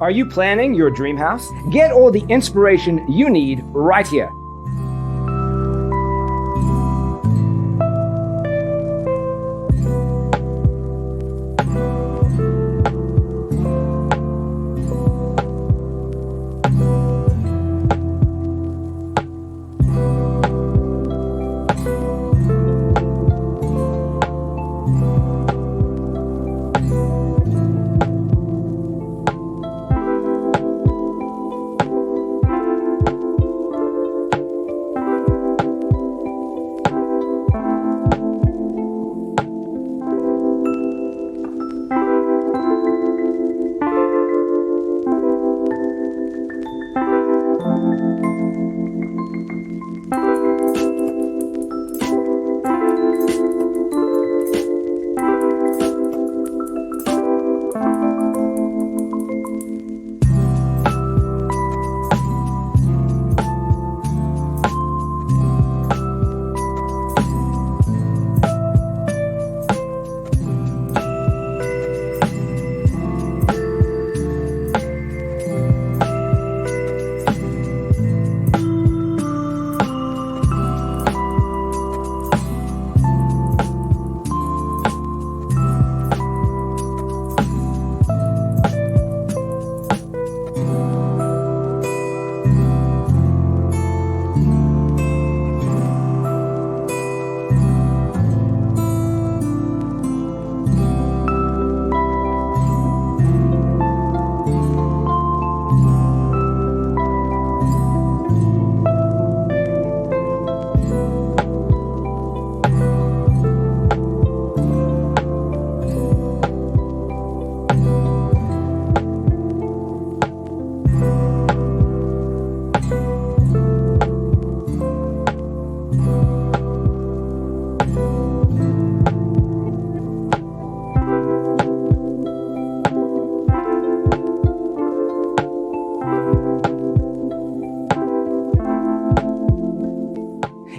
Are you planning your dream house? Get all the inspiration you need right here.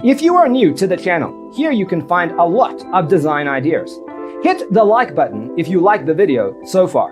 If you are new to the channel, here you can find a lot of design ideas. Hit the like button if you like the video so far.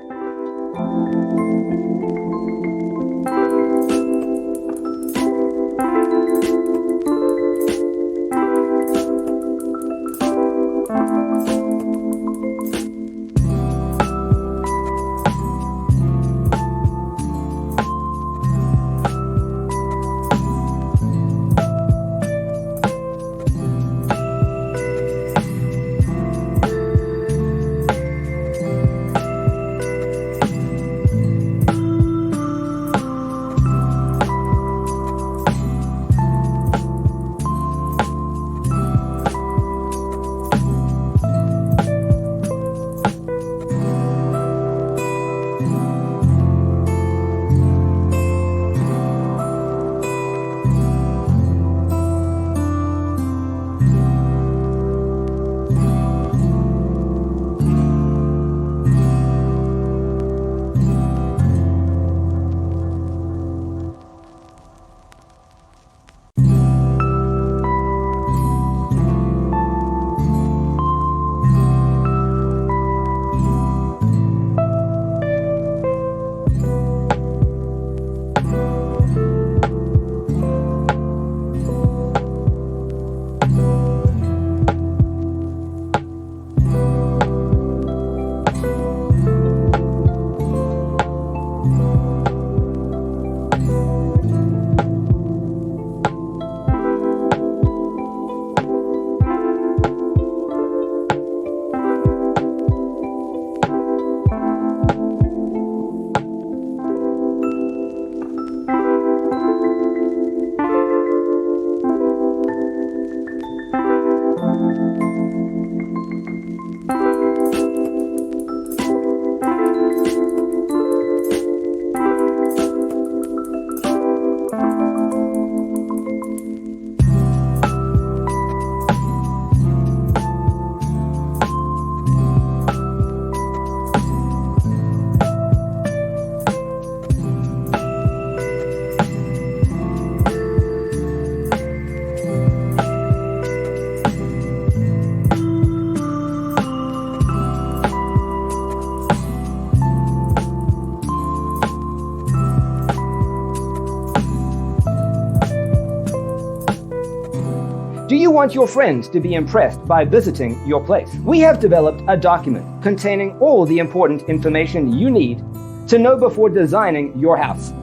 you want your friends to be impressed by visiting your place? We have developed a document containing all the important information you need to know before designing your house.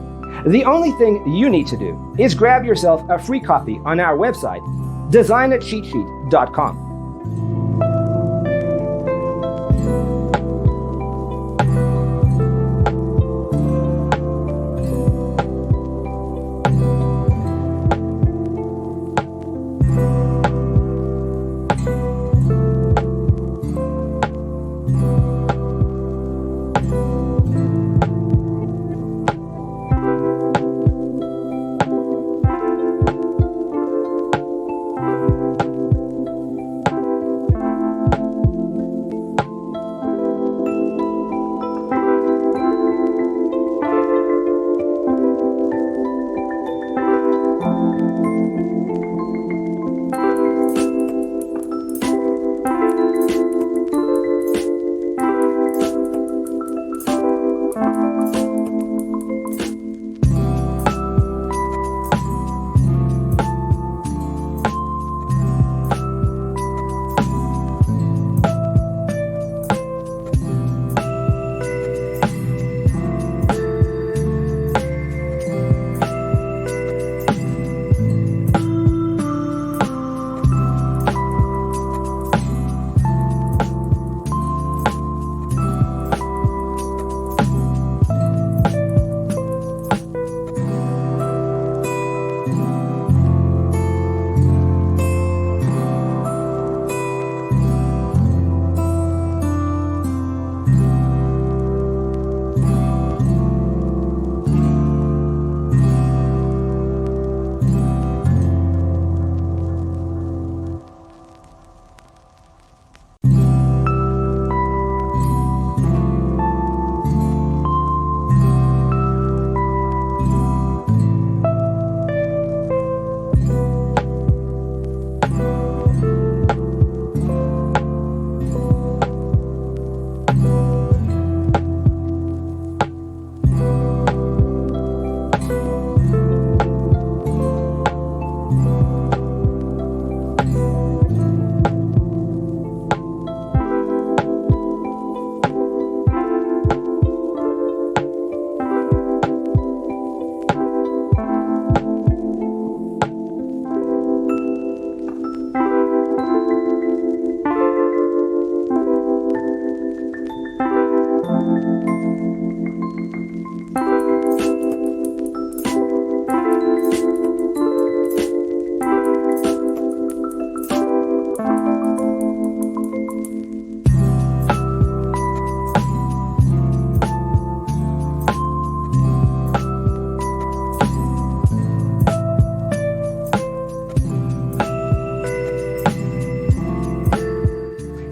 The only thing you need to do is grab yourself a free copy on our website, designitcheatsheet.com.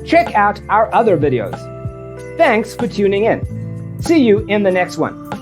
Check out our other videos. Thanks for tuning in. See you in the next one.